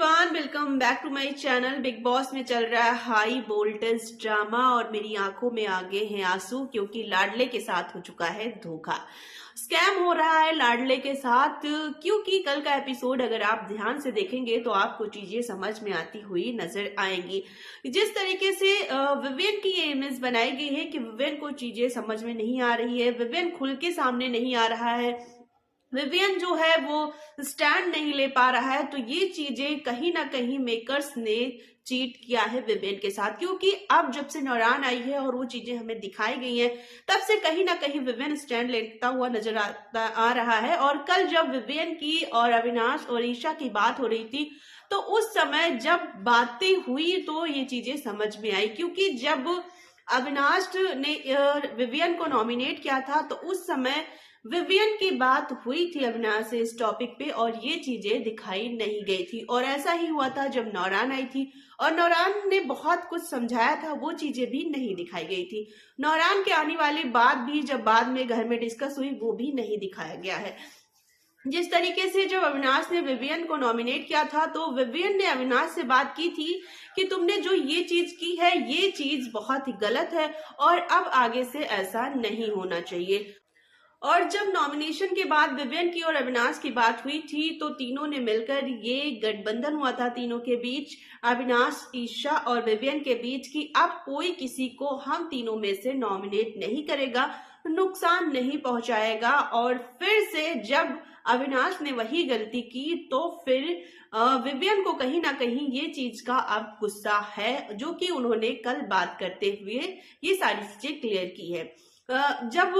Everyone, welcome back to my channel. Bigg Boss में चल रहा है हाई वोल्टेज ड्रामा और मेरी आंखों में आ गए हैं आंसू, क्योंकि लाडले के साथ हो चुका है धोखा। स्कैम हो रहा है लाडले के साथ, क्योंकि कल का एपिसोड अगर आप ध्यान से देखेंगे तो आपको चीजें समझ में आती हुई नजर आएंगी। जिस तरीके से विवियन की ये इमेज बनाई गई है कि विवियन को चीजें समझ में नहीं आ रही है, विवियन खुल के सामने नहीं आ रहा है, विवियन जो है वो स्टैंड नहीं ले पा रहा है, तो ये चीजें कहीं ना कहीं मेकर्स ने चीट किया है विवियन के साथ। क्योंकि अब जब से नौरान आई है और वो चीजें हमें दिखाई गई हैं, तब से कहीं ना कहीं विवियन स्टैंड लेता हुआ नजर आ रहा है। और कल जब विवियन की और अविनाश और ईशा की बात हो रही थी, तो उस समय जब बातें हुई तो ये चीजें समझ में आई। क्योंकि जब अविनाश ने विवियन को नॉमिनेट किया था तो उस समय विवियन की बात हुई थी अविनाश से इस टॉपिक पे, और ये चीजें दिखाई नहीं गई थी। और ऐसा ही हुआ था जब नौरान आई थी और नौरान ने बहुत कुछ समझाया था, वो चीजें भी नहीं दिखाई गई थी। नौरान के आने वाली बात भी जब बाद में घर में डिस्कस हुई, वो भी नहीं दिखाया गया है। जिस तरीके से जब अविनाश ने विवियन को नॉमिनेट किया था, तो विवियन ने अविनाश से बात की थी कि तुमने जो ये चीज की है, ये चीज बहुत ही गलत है और अब आगे से ऐसा नहीं होना चाहिए। और जब नॉमिनेशन के बाद विवियन की और अविनाश की बात हुई थी, तो तीनों ने मिलकर ये गठबंधन हुआ था तीनों के बीच, अविनाश, ईशा और विवियन के बीच, कि अब कोई किसी को हम तीनों में से नॉमिनेट नहीं करेगा, नुकसान नहीं पहुंचाएगा। और फिर से जब अविनाश ने वही गलती की, तो फिर विवियन को कहीं ना कहीं ये चीज का अब गुस्सा है, जो कि उन्होंने कल बात करते हुए ये सारी चीजें क्लियर की है। जब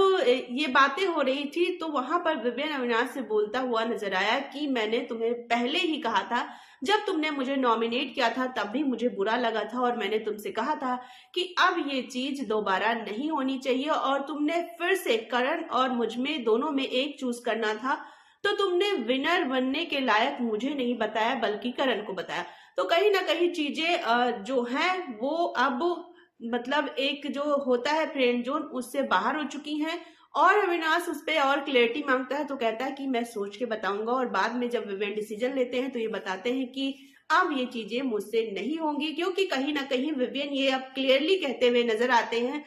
ये बातें हो रही थी, तो वहां पर विवियन अविनाश से बोलता हुआ नजर आया कि मैंने तुम्हें पहले ही कहा था, जब तुमने मुझे नॉमिनेट किया था तब भी मुझे बुरा लगा था, और मैंने तुमसे कहा था कि अब ये चीज दोबारा नहीं होनी चाहिए। और तुमने फिर से करण और मुझ में दोनों में एक चूज करना था, तो तुमने विनर बनने के लायक मुझे नहीं बताया बल्कि करण को बताया। तो कहीं ना कहीं चीजें जो है वो अब मतलब एक जो होता है फ्रेंड जोन, उससे बाहर हो चुकी हैं। और अविनाश उस पर और क्लैरिटी मांगता है, तो कहता है कि मैं सोच के बताऊंगा। और बाद में जब विवियन डिसीजन लेते हैं तो ये बताते हैं कि अब ये चीजें मुझसे नहीं होंगी, क्योंकि कहीं ना कहीं विवियन ये अब क्लियरली कहते हुए नजर आते हैं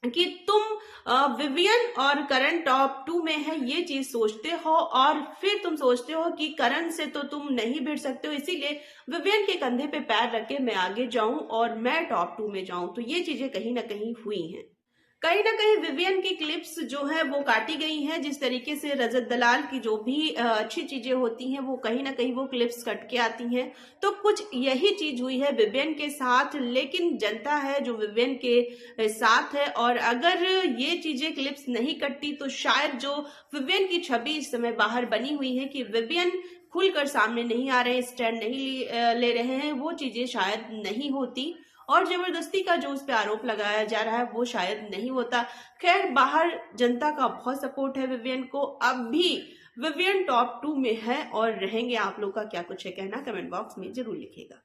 कि तुम विवियन और करण टॉप 2 में है, ये चीज सोचते हो, और फिर तुम सोचते हो कि करण से तो तुम नहीं भिड़ सकते हो, इसीलिए विवियन के कंधे पे पैर रख के मैं आगे जाऊं और मैं टॉप 2 में जाऊं। तो ये चीजें कहीं ना कहीं हुई हैं। कहीं ना कहीं विवियन की क्लिप्स जो है वो काटी गई हैं। जिस तरीके से रजत दलाल की जो भी अच्छी चीजें होती हैं, वो कहीं ना कहीं वो क्लिप्स कट के आती हैं। तो कुछ यही चीज हुई है विवियन के साथ, लेकिन जनता है जो विवियन के साथ है। और अगर ये चीजें क्लिप्स नहीं कटती, तो शायद जो विवियन की छवि इस समय बाहर बनी हुई है कि विवियन खुलकर सामने नहीं आ रहे हैं, स्टैंड नहीं ले रहे हैं, वो चीजें शायद नहीं होती। और जबरदस्ती का जो उस पर आरोप लगाया जा रहा है वो शायद नहीं होता। खैर, बाहर जनता का बहुत सपोर्ट है विवियन को। अब भी विवियन टॉप 2 में है और रहेंगे। आप लोग का क्या कुछ है कहना, कमेंट बॉक्स में जरूर लिखिएगा।